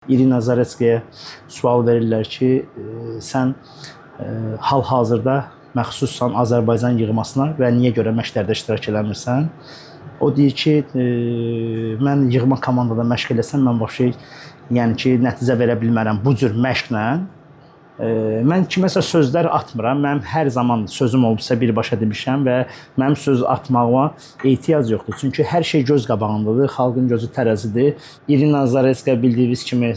İrina Zaretskaya sual verirlər ki, sən hal-hazırda məxsussan Azərbaycan yığmasına və niyə görə məşqlərdə iştirak eləmirsən? O deyir ki, mən yığma komandada məşq eləsəm, mən vəbşi yəni ki, nəticə verə bilmərəm bu cür məşqlə. Mən kiməsə sözlər atmıram. Mənim hər zaman sözüm olubsa birbaşa demişəm və mənim söz atmağa ehtiyac yoxdur. Çünki hər şey göz qabağındadır, xalqın gözü tərəzidir. İrina Zaretskaya bildiyiniz kimi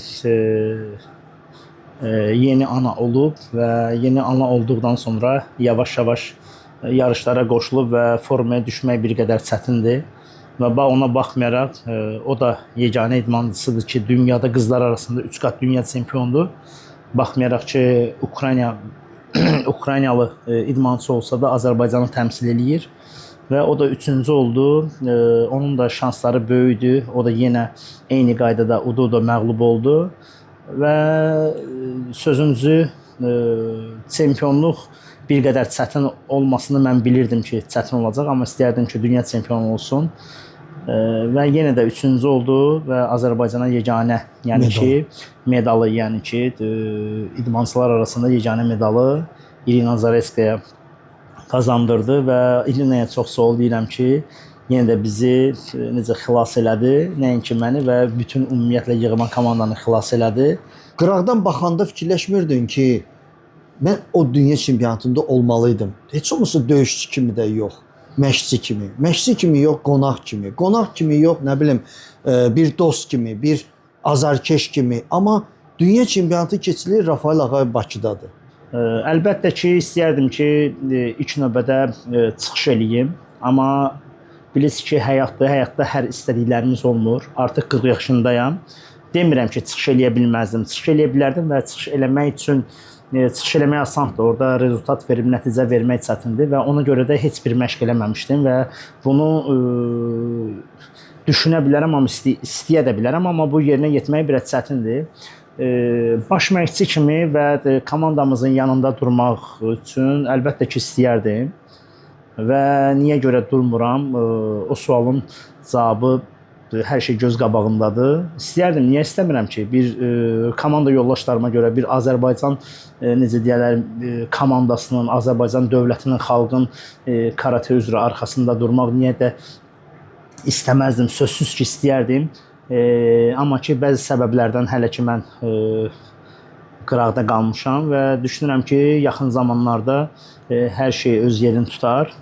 yeni ana olub və yeni ana olduqdan sonra yavaş-yavaş yarışlara qoşulub və formaya düşmək bir qədər çətindir. Və ona baxmayaraq, o da yeganə idmançısıdır ki, dünyada qızlar arasında 3 qat dünya çempiondur. Baxmayaraq ki, Ukraynalı idmançı olsa da Azərbaycanı təmsil eləyir və o da 3-cü oldu. Onun da şansları böyükdür. O da yenə eyni qaydada Udoda məğlub oldu və sözüncü çempionluq bir qədər çətin olmasını mən bilirdim ki, çətin olacaq, amma istəyərdim ki, dünya çempionu olsun. Və yenə də 3-cü oldu və Azərbaycana yeganə, yəni ki, medalı, yəni ki, idmançılar arasında yeganə medalı İrina Zaretskaya qazandırdı və İrinaya çox sağ ol deyirəm ki, yenə də bizi necə xilas elədi, nəinki məni və bütün ümumiyyətlə yığma komandanı xilas elədi. Qıraqdan baxanda fikirləşmirdin ki, mən o dünya çempionatında olmalıydım. Heç olmasa döyüşçü kimi də yox. Məşqçi kimi. Məşqçi kimi yox, qonaq kimi. Qonaq kimi yox, nə bilim, bir dost kimi, bir azarkeş kimi. Amma dünya çempionatı keçilir Rafael Ağayev Bakıdadır. Əlbəttə ki, istəyərdim ki, ilk növbədə çıxış eləyim. Amma bilirsiniz ki, həyatda hər istədiklərimiz olmur. Artıq 40 yaşındayam. Demirəm ki, çıxış eləyə bilməzdim. Çıxış eləyə bilərdim və çıxış eləmək üçün çıxış eləmək asandır. Orada rezultat verib nəticə vermək çətindir və ona görə də heç bir məşq eləməmişdim və bunu düşünə bilərəm, amma istəyə də bilərəm, amma bu yerinə yetmək biraz çətindir. Baş məşqçi kimi və komandamızın yanında durmaq üçün əlbəttə ki, istəyərdim və niyə görə durmuram? O sualın cavabı hər şey göz qabağındadır. İstəyərdim, niyə istəmirəm ki? Bir komanda yoldaşlarıma görə, bir Azərbaycan necə deyirlər, komandasının, Azərbaycan dövlətinin, xalqın karate üzrə arxasında durmaq niyə də istəməzdim, sözsüz ki, istəyərdim. Amma ki, bəzi səbəblərdən hələ ki, mən qıraqda qalmışam və düşünürəm ki, yaxın zamanlarda hər şey öz yerini tutar.